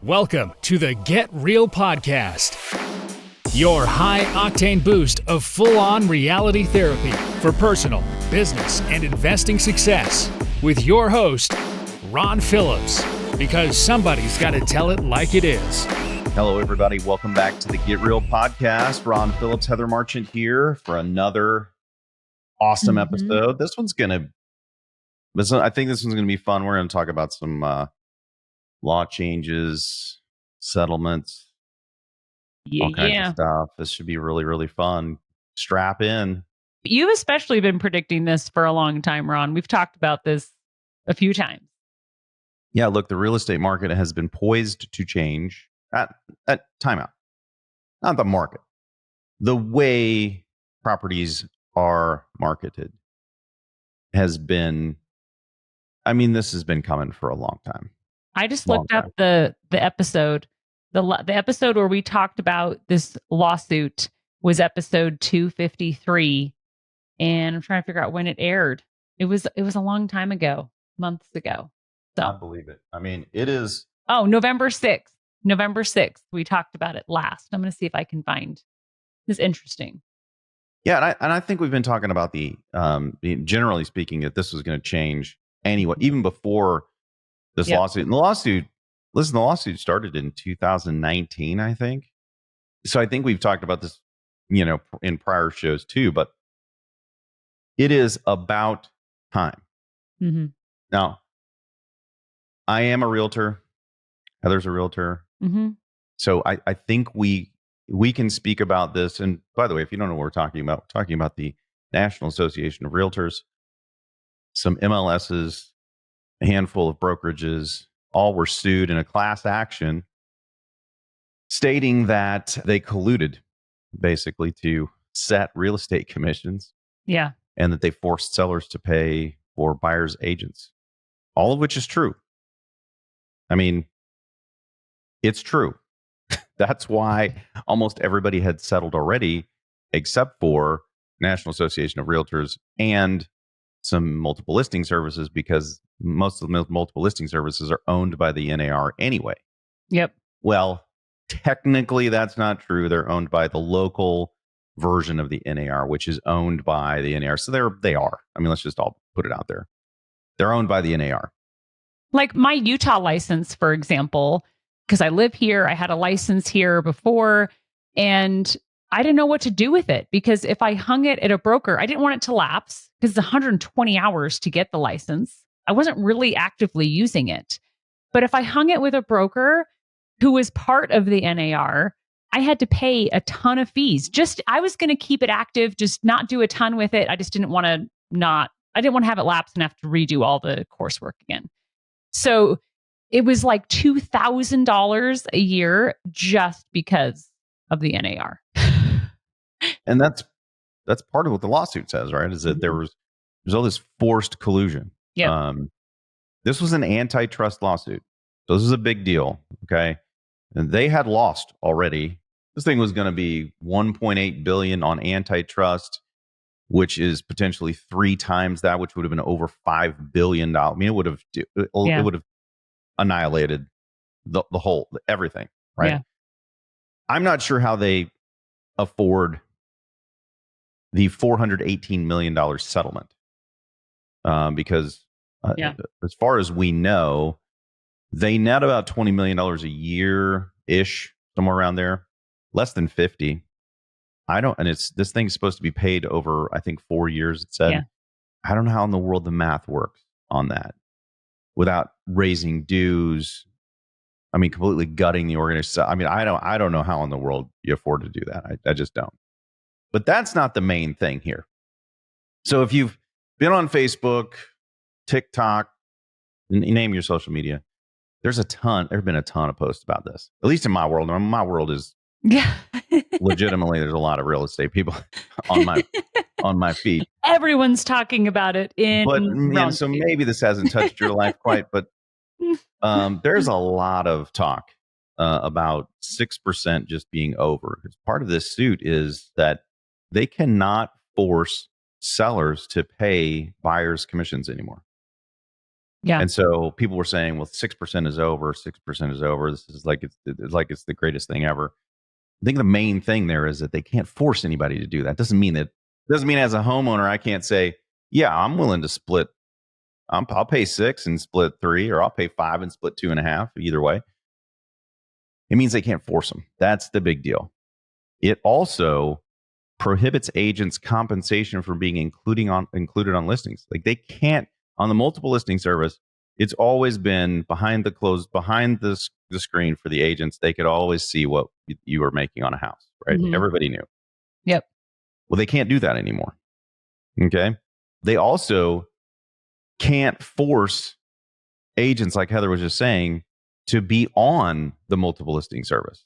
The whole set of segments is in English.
Welcome to the Get Real Podcast, your high-octane boost of full-on reality therapy for personal, business, and investing success with your host, Ron Phillips, because somebody's got to tell it like it is. Hello, everybody. Welcome back to the Get Real Podcast. Ron Phillips, Heather Marchant here for another awesome episode. I think this one's going to be fun. We're going to talk about some law changes, settlements, all kinds of stuff. This should be really, really fun. Strap in. You've especially been predicting this for a long time, Ron. We've talked about this a few times. Yeah, look, the real estate market has been poised to change at timeout. Not the market. The way properties are marketed has been, this has been coming for a long time. I just looked up the episode. The episode where we talked about this lawsuit was episode 253, and I'm trying to figure out when it aired. It was a long time ago, months ago. So I believe it. It is. Oh, November 6th. November 6th. We talked about it last. I'm going to see if I can find this interesting. Yeah, and I think we've been talking about generally speaking, that this was going to change anyway, even before this lawsuit. And the lawsuit started in 2019, I think. So I think we've talked about this, in prior shows too, but it is about time. Mm-hmm. Now, I am a realtor. Heather's a realtor. Mm-hmm. So I think we can speak about this. And by the way, if you don't know what we're talking about the National Association of Realtors, some MLSs, a handful of brokerages, all were sued in a class action stating that they colluded basically to set real estate commissions. Yeah. And that they forced sellers to pay for buyers' agents, all of which is true. It's true. That's why almost everybody had settled already, except for National Association of Realtors and some multiple listing services, because most of the multiple listing services are owned by the NAR anyway. Yep. Well, technically that's not true. They're owned by the local version of the NAR, which is owned by the NAR. So they are. Let's just all put it out there. They're owned by the NAR. Like my Utah license, for example, because I live here, I had a license here before, and I didn't know what to do with it, because if I hung it at a broker, I didn't want it to lapse because it's 120 hours to get the license. I wasn't really actively using it. But if I hung it with a broker who was part of the NAR, I had to pay a ton of fees. I was going to keep it active, just not do a ton with it. I just didn't want to I didn't want to have it lapse and have to redo all the coursework again. So it was like $2,000 a year just because of the NAR. And that's part of what the lawsuit says, right? Is that there's all this forced collusion. Yeah. This was an antitrust lawsuit. So this is a big deal. Okay. And they had lost already. This thing was going to be $1.8 billion on antitrust, which is potentially 3 times that, which would have been over $5 billion. It would have annihilated the whole everything, right? Yeah. I'm not sure how they afford the $418 million settlement, because as far as we know, they net about $20 million a year ish, somewhere around there, less than 50. This thing's supposed to be paid over, I think, 4 years. It said. Yeah. I don't know how in the world the math works on that without raising dues. Completely gutting the organization. I don't know how in the world you afford to do that. I just don't. But that's not the main thing here. So if you've been on Facebook, TikTok, name your social media, there's been a ton of posts about this, at least in my world. My world is legitimately, there's a lot of real estate people on my feed. Everyone's talking about it so maybe this hasn't touched your life quite, but there's a lot of talk about 6% just being over. Part of this suit is that they cannot force sellers to pay buyers' commissions anymore. Yeah. And so people were saying, well, 6% is over, 6% is over. This is like, it's the greatest thing ever. I think the main thing there is that they can't force anybody to do that. Doesn't mean as a homeowner, I can't say, yeah, I'm willing to split. I'll pay 6 and split 3, or I'll pay 5 and split 2.5. Either way, it means they can't force them. That's the big deal. It also prohibits agents compensation for being included on listings. Like they can't on the multiple listing service. It's always been behind the screen for the agents. They could always see what you were making on a house, right? Mm-hmm. Everybody knew. Yep. Well, they can't do that anymore. Okay. They also can't force agents, like Heather was just saying, to be on the multiple listing service.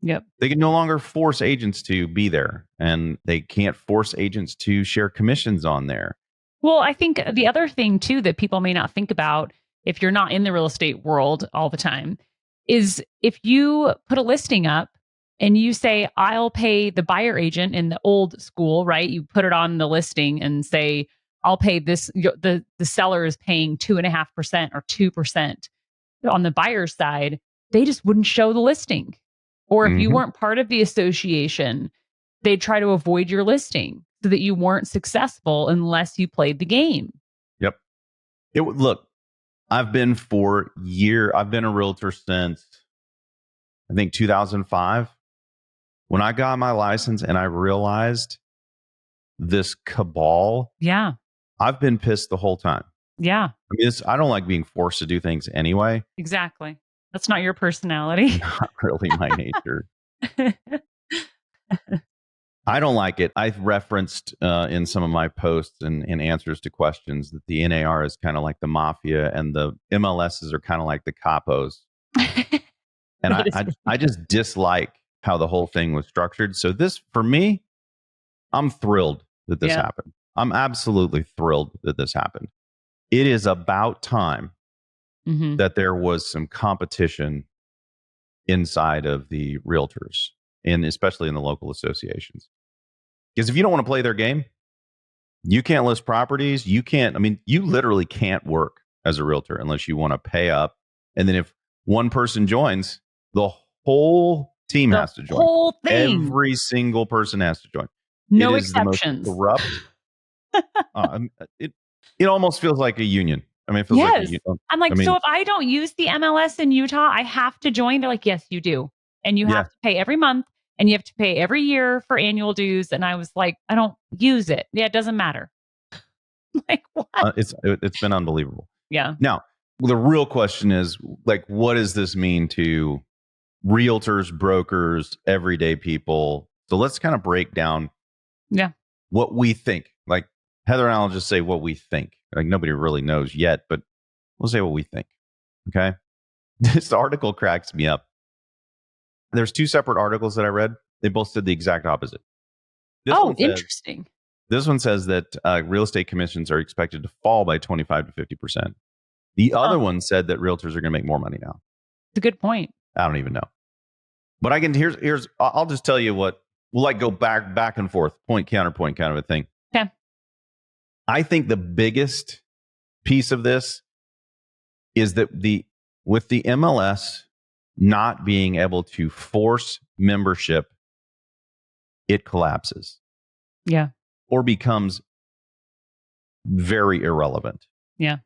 Yep. They can no longer force agents to be there, and they can't force agents to share commissions on there. Well, I think the other thing too that people may not think about if you're not in the real estate world all the time is if you put a listing up and you say, I'll pay the buyer agent in the old school, right? You put it on the listing and say, I'll pay this, the seller is paying 2.5% or 2% on the buyer's side. They just wouldn't show the listing. Or if you weren't part of the association, they'd try to avoid your listing so that you weren't successful unless you played the game. Yep. Look, I've been a realtor since, I think, 2005. When I got my license and I realized this cabal, I've been pissed the whole time. Yeah. I mean, I don't like being forced to do things anyway. Exactly. That's not your personality. Not really my nature. I don't like it. I've referenced in some of my posts and answers to questions that the NAR is kind of like the mafia and the MLSs are kind of like the capos. And I just dislike how the whole thing was structured. So this, for me, I'm thrilled that this happened. I'm absolutely thrilled that this happened. It is about time that there was some competition inside of the realtors, and especially in the local associations. Because if you don't want to play their game, you can't list properties. You literally can't work as a realtor unless you want to pay up. And then if one person joins, the whole team has to join. The whole thing. Every single person has to join. No it exceptions. Is the most corrupt. It almost feels like a union. I mean, it feels like a union. I'm like, so if I don't use the MLS in Utah, I have to join? They're like, yes, you do. And you have to pay every month. And you have to pay every year for annual dues. And I was like, I don't use it. Yeah, it doesn't matter. Like, what? It's been unbelievable. Yeah. Now, the real question is, like, what does this mean to realtors, brokers, everyday people? So let's kind of break down what we think. Like, Heather and I will just say what we think. Like, nobody really knows yet, but we'll say what we think. Okay. This article cracks me up. There's 2 separate articles that I read. They both said the exact opposite. Interesting. This one says that real estate commissions are expected to fall by 25 to 50%. The other one said that realtors are going to make more money now. It's a good point. I don't even know. But I'll just tell you what, we'll like go back and forth, point, counterpoint kind of a thing. Okay. I think the biggest piece of this is that with the MLS not being able to force membership, it collapses. Yeah. Or becomes very irrelevant. Yeah.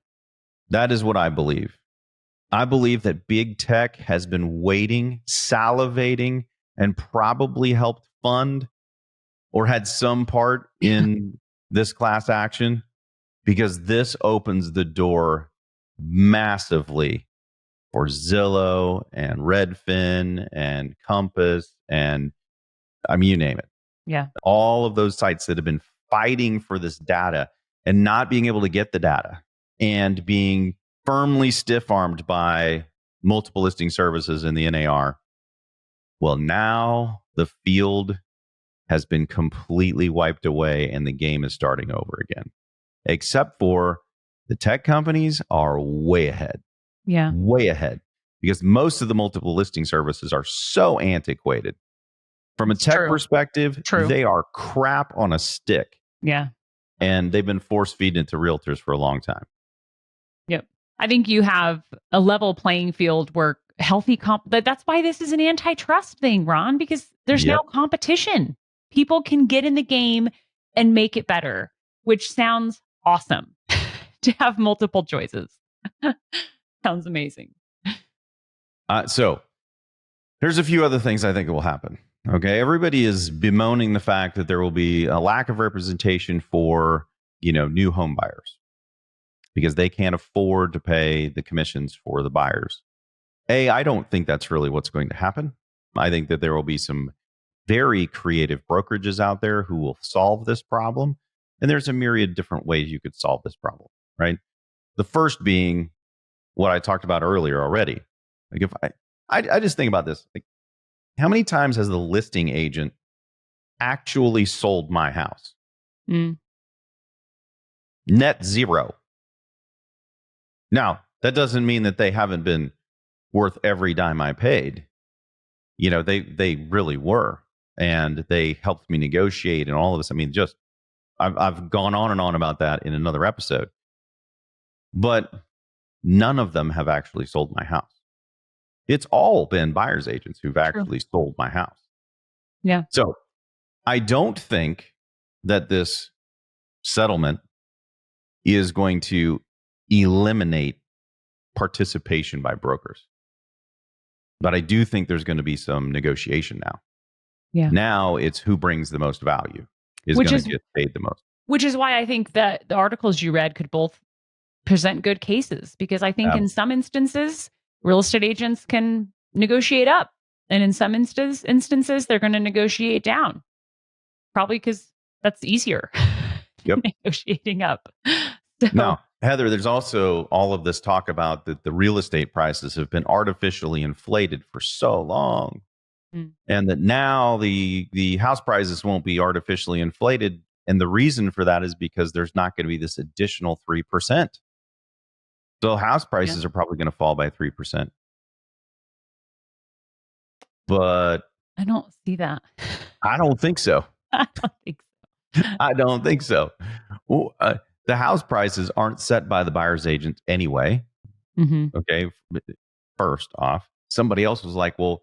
That is what I believe. I believe that big tech has been waiting, salivating, and probably helped fund or had some part in this class action, because this opens the door massively for Zillow and Redfin and Compass and you name it. Yeah. All of those sites that have been fighting for this data and not being able to get the data and being firmly stiff-armed by multiple listing services in the NAR. Well, now the field has been completely wiped away and the game is starting over again. Except for the tech companies are way ahead. Yeah. Way ahead. Because most of the multiple listing services are so antiquated. From a tech perspective, they are crap on a stick. Yeah. And they've been force feeding it to realtors for a long time. Yep. I think you have a level playing field where healthy that's why this is an antitrust thing, Ron, because there's now competition. People can get in the game and make it better, which sounds awesome to have multiple choices. Sounds amazing. So there's a few other things I think will happen. Okay. Everybody is bemoaning the fact that there will be a lack of representation for, new home buyers because they can't afford to pay the commissions for the buyers. I don't think that's really what's going to happen. I think that there will be some very creative brokerages out there who will solve this problem. And there's a myriad of different ways you could solve this problem, right? The first being what I talked about earlier already. Like if I just think about this, like how many times has the listing agent actually sold my house? Net zero. Now, that doesn't mean that they haven't been worth every dime I paid. They really were. And they helped me negotiate and all of this. I mean, I've gone on and on about that in another episode. But none of them have actually sold my house. It's all been buyer's agents who've actually sold my house. Yeah. So I don't think that this settlement is going to eliminate participation by brokers. But I do think there's going to be some negotiation now. Yeah. Now it's who brings the most value is going to get paid the most. Which is why I think that the articles you read could both present good cases, because I think in some instances, real estate agents can negotiate up. And in some instances, they're going to negotiate down. Probably because that's easier. Yep. Negotiating up. So, now, Heather, there's also all of this talk about that the real estate prices have been artificially inflated for so long. And that now the house prices won't be artificially inflated. And the reason for that is because there's not going to be this additional 3%. So house prices are probably going to fall by 3%. But I don't see that. I don't think so. I don't think so. I don't think so. Well, the house prices aren't set by the buyer's agent anyway. Okay. First off, somebody else was like, well,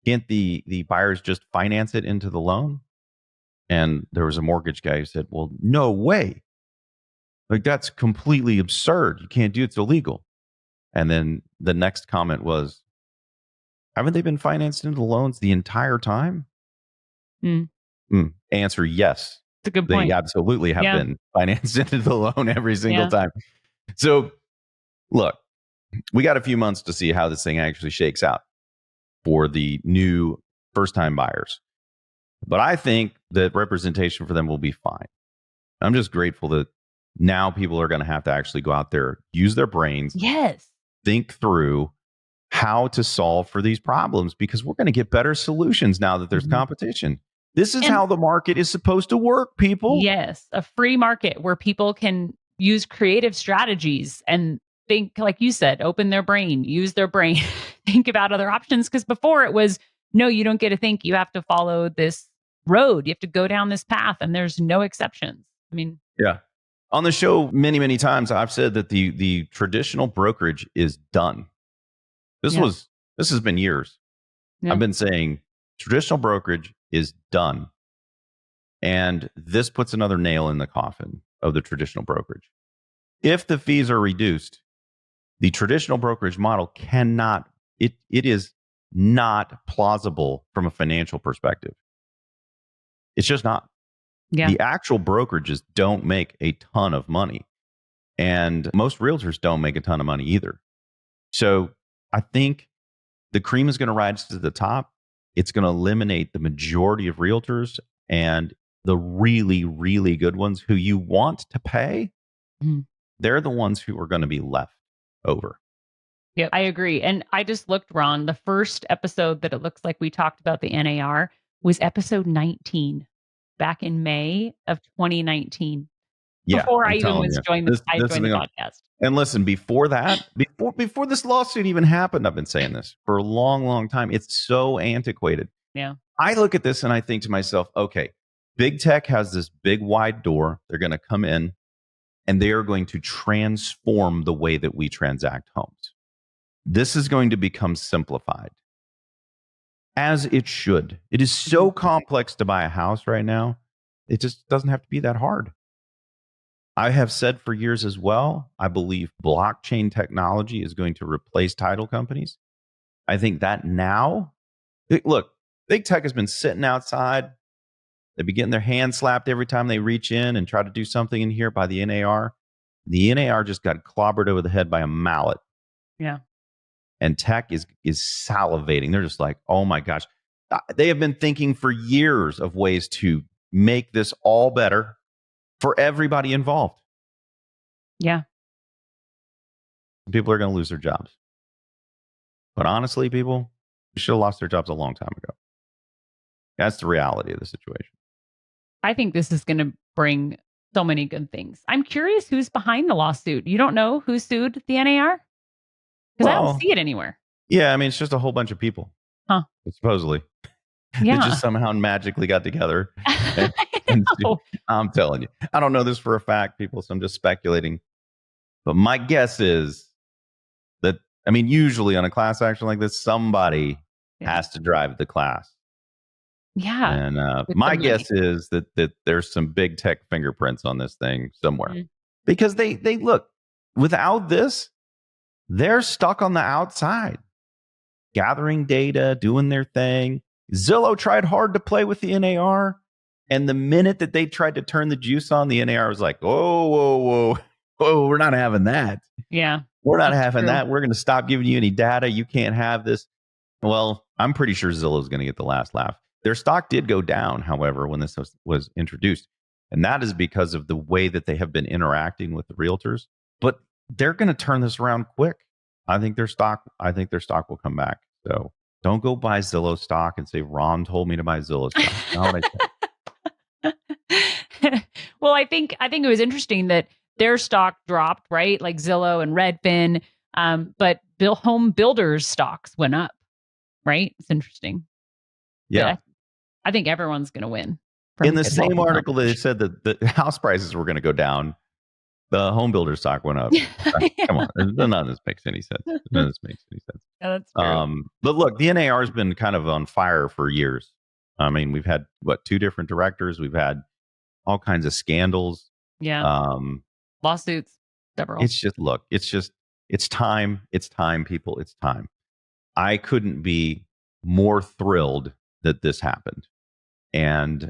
can't the buyers just finance it into the loan? And there was a mortgage guy who said, well, no way. Like, that's completely absurd. You can't do it. It's illegal. And then the next comment was, haven't they been financed into the loans the entire time? Answer, yes. It's a good point. They absolutely have been financed into the loan every single time. So, look, we got a few months to see how this thing actually shakes out for the new first-time buyers. But I think that representation for them will be fine. I'm just grateful that now people are going to have to actually go out there, use their brains, think through how to solve for these problems, because we're going to get better solutions now that there's competition. This is how the market is supposed to work, people. Yes, a free market where people can use creative strategies and think, like you said, open their brain, use their brain, think about other options. Because before it was, no, you don't get to think. You have to follow this road. You have to go down this path, and there's no exceptions. I mean, on the show many, many times, I've said that the traditional brokerage is done. This has been years. I've been saying traditional brokerage is done. And this puts another nail in the coffin of the traditional brokerage. If the fees are reduced, the traditional brokerage model cannot, it is not plausible from a financial perspective. It's just not. The actual brokerages don't make a ton of money. And most realtors don't make a ton of money either. So I think the cream is going to rise to the top. It's going to eliminate the majority of realtors, and the really, really good ones who you want to pay, they're the ones who are going to be left over. Yeah, I agree. And I just looked, Ron, the first episode that it looks like we talked about the NAR was episode 19 back in May of 2019. Before I even was joined the podcast. And listen, before that, before this lawsuit even happened, I've been saying this for a long, long time. It's so antiquated. Yeah. I look at this and I think to myself, okay, big tech has this big wide door. They're going to come in. and they are going to transform the way that we transact homes. This is going to become simplified, as it should. It is so complex to buy a house right now. It just doesn't have to be that hard. I have said for years as well, I believe blockchain technology is going to replace title companies. I think that now, look, big tech has been sitting outside. They've been getting their hand slapped every time they reach in and try to do something in here by the NAR. The NAR just got clobbered over the head by a mallet. Yeah. And tech is salivating. They're just like, oh my gosh. They have been thinking for years of ways to make this all better for everybody involved. Yeah. People are going to lose their jobs. But honestly, people should have lost their jobs a long time ago. That's the reality of the situation. I think this is going to bring so many good things. I'm curious who's behind the lawsuit. You don't know who sued the NAR? Because I don't see it anywhere. Yeah, I mean, it's just a whole bunch of people. Huh. Supposedly. Yeah. They just somehow magically got together. I'm telling you. I don't know this for a fact, people, so I'm just speculating. But my guess is that, I mean, usually on a class action like this, somebody has to drive the class. Yeah. And my guess is that there's some big tech fingerprints on this thing somewhere. Because they look, without this, they're stuck on the outside, gathering data, doing their thing. Zillow tried hard to play with the NAR. And the minute that they tried to turn the juice on, the NAR was like, whoa, we're not having that. Yeah. We're not having that. We're going to stop giving you any data. You can't have this. Well, I'm pretty sure Zillow is going to get the last laugh. Their stock did go down, however, when this was introduced. And that is because of the way that they have been interacting with the realtors. But they're going to turn this around quick. I think their stock will come back. So don't go buy Zillow stock and say, Ron told me to buy Zillow stock. Not what I said. Well, I think it was interesting that their stock dropped, right? Like Zillow and Redfin. But home builders stocks went up, right? It's interesting. Yeah. I think everyone's going to win. In the same article, they said that the house prices were going to go down. The home builder stock went up. Come on. None of this makes any sense. None of this makes any sense. Yeah, that's true. But look, the NAR has been kind of on fire for years. I mean, we've had, two different directors. We've had all kinds of scandals. Yeah. Lawsuits, several. It's time. It's time, people. It's time. I couldn't be more thrilled that this happened. And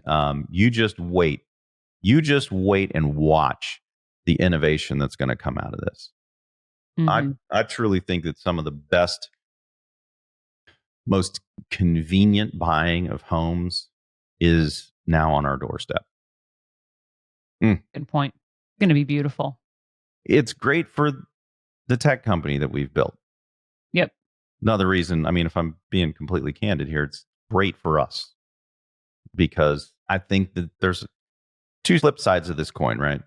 you just wait. You just wait and watch the innovation that's going to come out of this. Mm-hmm. I truly think that some of the best, most convenient buying of homes is now on our doorstep. Good point. It's going to be beautiful. It's great for the tech company that we've built. Yep. Another reason, I mean, if I'm being completely candid here, it's great for us because I think that there's two flip sides of this coin, right?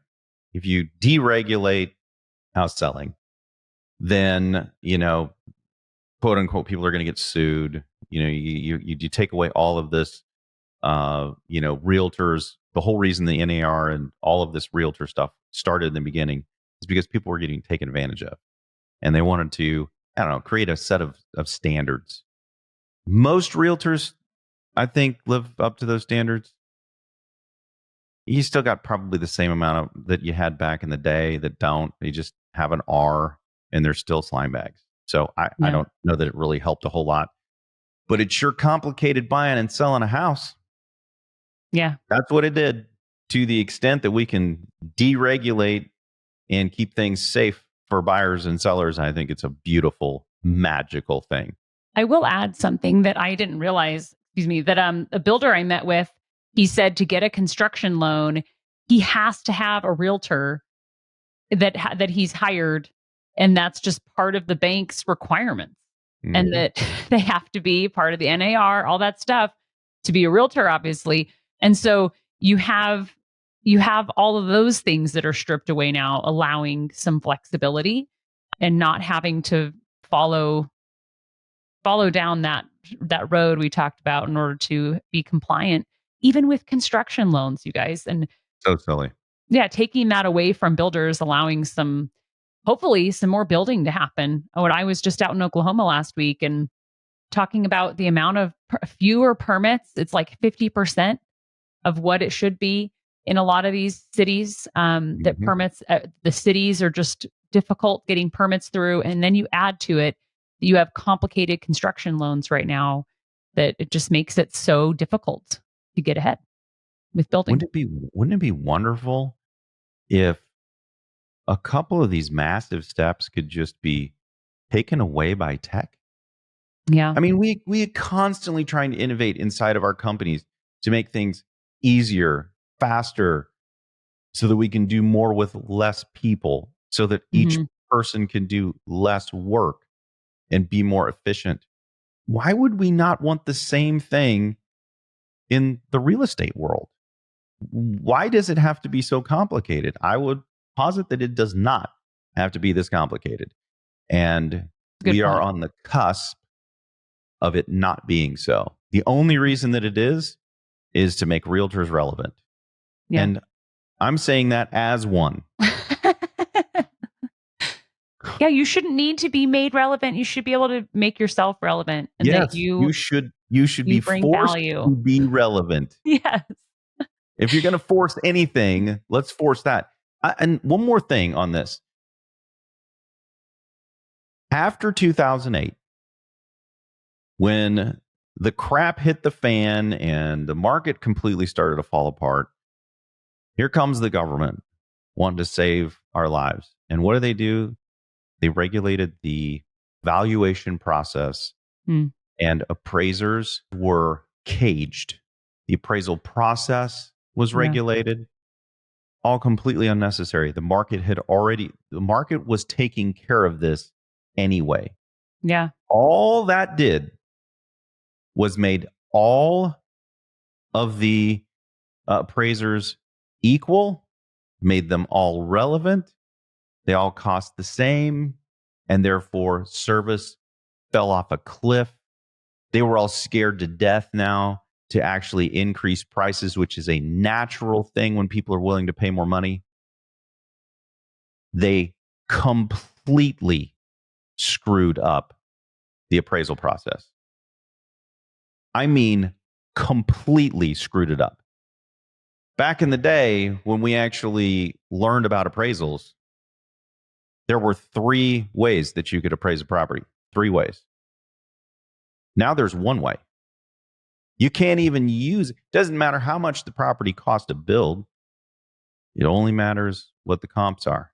If you deregulate house selling, then, quote unquote, people are going to get sued. You take away all of this, realtors. The whole reason the NAR and all of this realtor stuff started in the beginning is because people were getting taken advantage of. And they wanted to, create a set of standards. Most realtors, I think, live up to those standards. You still got probably the same amount of that you had back in the day that don't. They just have an R and they're still slime bags. So I don't know that it really helped a whole lot. But it sure complicated buying and selling a house. Yeah. That's what it did, to the extent that we can deregulate and keep things safe for buyers and sellers. I think it's a beautiful, magical thing. I will add something that I didn't realize, that a builder I met with, he said to get a construction loan, he has to have a realtor that he's hired. And that's just part of the bank's requirements. Mm-hmm. And that they have to be part of the NAR, all that stuff, to be a realtor, obviously. And so you have all of those things that are stripped away now, allowing some flexibility and not having to follow down that road we talked about in order to be compliant, even with construction loans, you guys. And so silly. Yeah, taking that away from builders, allowing hopefully some more building to happen. When I was just out in Oklahoma last week and talking about the amount of fewer permits, it's like 50% of what it should be in a lot of these cities. That Mhm. permits, the cities are just difficult getting permits through. And then you add to it, you have complicated construction loans right now that it just makes it so difficult to get ahead with building. Wouldn't it be wonderful if a couple of these massive steps could just be taken away by tech? Yeah. I mean, we are constantly trying to innovate inside of our companies to make things easier, faster, so that we can do more with less people, so that each hmm person can do less work and be more efficient. Why would we not want the same thing in the real estate world? Why does it have to be so complicated? I would posit that it does not have to be this complicated. And Good we are point. on the cusp of it not being so. The only reason that it is to make realtors relevant. Yeah. And I'm saying that as one. Yeah, you shouldn't need to be made relevant. You should be able to make yourself relevant and that Yes, you should you be bring forced value. to be relevant. Yes. If you're going to force anything, let's force that. And one more thing on this. After 2008, when the crap hit the fan and the market completely started to fall apart, here comes the government wanting to save our lives. And what do? They regulated the valuation process, Mm, and appraisers were caged. The appraisal process was yeah. regulated, all completely unnecessary. The market was taking care of this anyway. Yeah. All that did was made all of the appraisers equal, made them all relevant. They all cost the same, and therefore service fell off a cliff. They were all scared to death now to actually increase prices, which is a natural thing when people are willing to pay more money. They completely screwed up the appraisal process. I mean, completely screwed it up. Back in the day, when we actually learned about appraisals, there were 3 ways that you could appraise a property. 3 ways. Now there's 1 way. You can't even use it. Doesn't matter how much the property cost to build. It only matters what the comps are.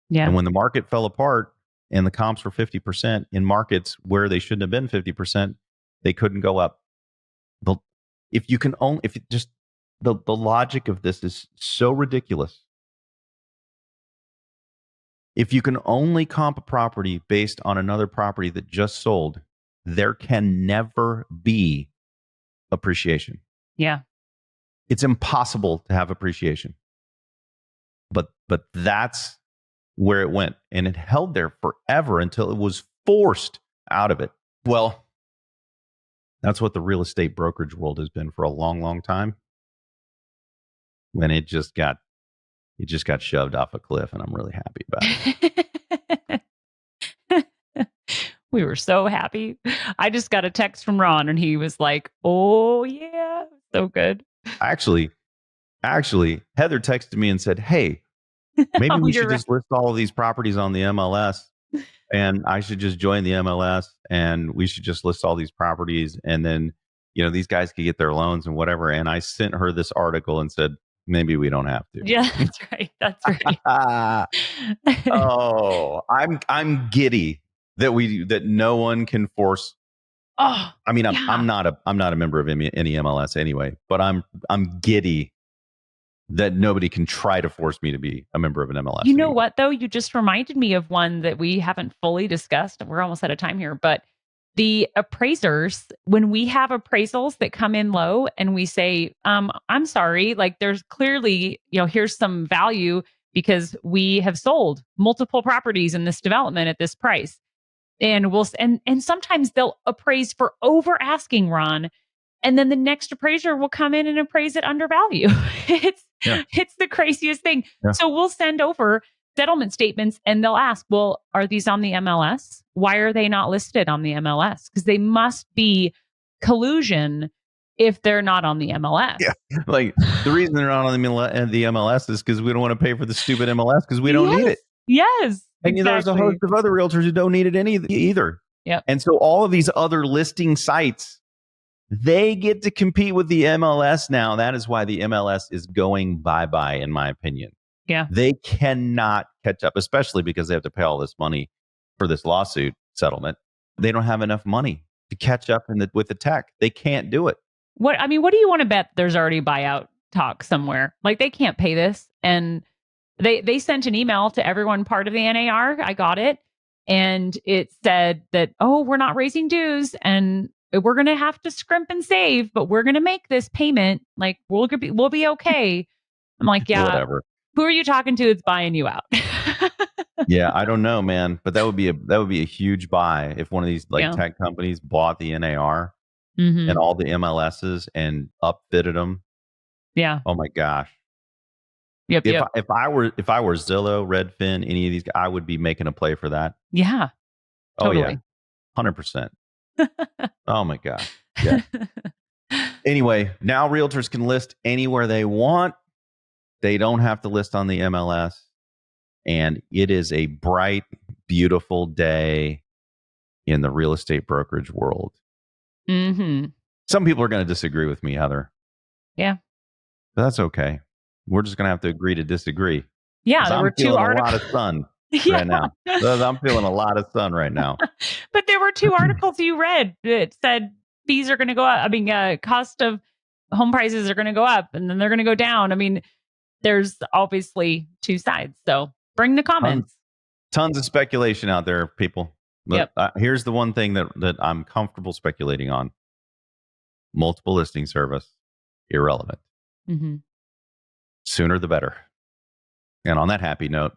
Yeah. And when the market fell apart and the comps were 50% in markets where they shouldn't have been 50%, they couldn't go up. The, if you can only, if you just, the logic of this is so ridiculous. If you can only comp a property based on another property that just sold, there can never be appreciation. Yeah. It's impossible to have appreciation. But that's where it went, and it held there forever until it was forced out of it. Well, that's what the real estate brokerage world has been for a long, long time. When it just got shoved off a cliff, and I'm really happy about it. We were so happy. I just got a text from Ron and he was like, "Oh yeah, so good." Actually, Heather texted me and said, "Hey, maybe Oh, we you're should right. just list all of these properties on the MLS, and I should just join the MLS, and we should just list all these properties, and then these guys could get their loans and whatever." And I sent her this article and said, maybe we don't have to. Yeah, that's right. That's right. Oh, I'm giddy that no one can force. Oh, I mean, I'm yeah. not a member of any MLS anyway, but I'm giddy that nobody can try to force me to be a member of an MLS. You know anyway. what, though? You just reminded me of one that we haven't fully discussed. We're almost out of time here, but the appraisers, when we have appraisals that come in low and we say, I'm sorry, like there's clearly, here's some value because we have sold multiple properties in this development at this price. And and sometimes they'll appraise for over asking, Ron. And then the next appraiser will come in and appraise it under value. It's the craziest thing. Yeah. So we'll send over settlement statements and they'll ask, well, are these on the MLS? Why are they not listed on the MLS? Because they must be collusion if they're not on the MLS. Yeah. Like the reason they're not on the MLS is because we don't want to pay for the stupid MLS because we don't need it. Yes. And there's a host of other realtors who don't need it either. Yep. And so all of these other listing sites, they get to compete with the MLS now. That is why the MLS is going bye-bye, in my opinion. Yeah. They cannot catch up, especially because they have to pay all this money for this lawsuit settlement. They don't have enough money to catch up with the tech. They can't do it. What do you want to bet there's already buyout talk somewhere? Like they can't pay this. And they sent an email to everyone part of the NAR. I got it. And it said that, oh, we're not raising dues and we're going to have to scrimp and save, but we're going to make this payment. Like we'll be okay. I'm like, yeah, whatever. Who are you talking to that's buying you out? Yeah, I don't know, man. But that would be a huge buy if one of these tech companies bought the NAR and all the MLSs and upfitted them. Yeah. Oh my gosh. Yep. If I were Zillow, Redfin, any of these, I would be making a play for that. Yeah. Totally. Oh yeah. 100%. Oh my gosh. Yeah. Anyway, now realtors can list anywhere they want. They don't have to list on the MLS. And it is a bright, beautiful day in the real estate brokerage world. Mm-hmm. Some people are going to disagree with me, Heather. Yeah. But that's okay. We're just going to have to agree to disagree. Yeah, there were two articles. A lot of sun right now. I'm feeling a lot of sun right now. But there were two articles you read that said fees are going to go up. I mean, cost of home prices are going to go up and then they're going to go down. I mean, there's obviously two sides. So bring the comments. Tons of speculation out there, people. But, here's the one thing that I'm comfortable speculating on. Multiple listing service, irrelevant. Mm-hmm. Sooner the better. And on that happy note,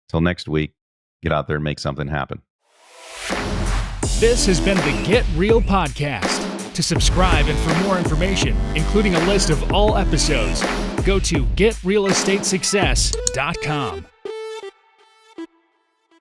till next week, get out there and make something happen. This has been the Get Real Podcast. To subscribe and for more information, including a list of all episodes, go to getrealestatesuccess.com.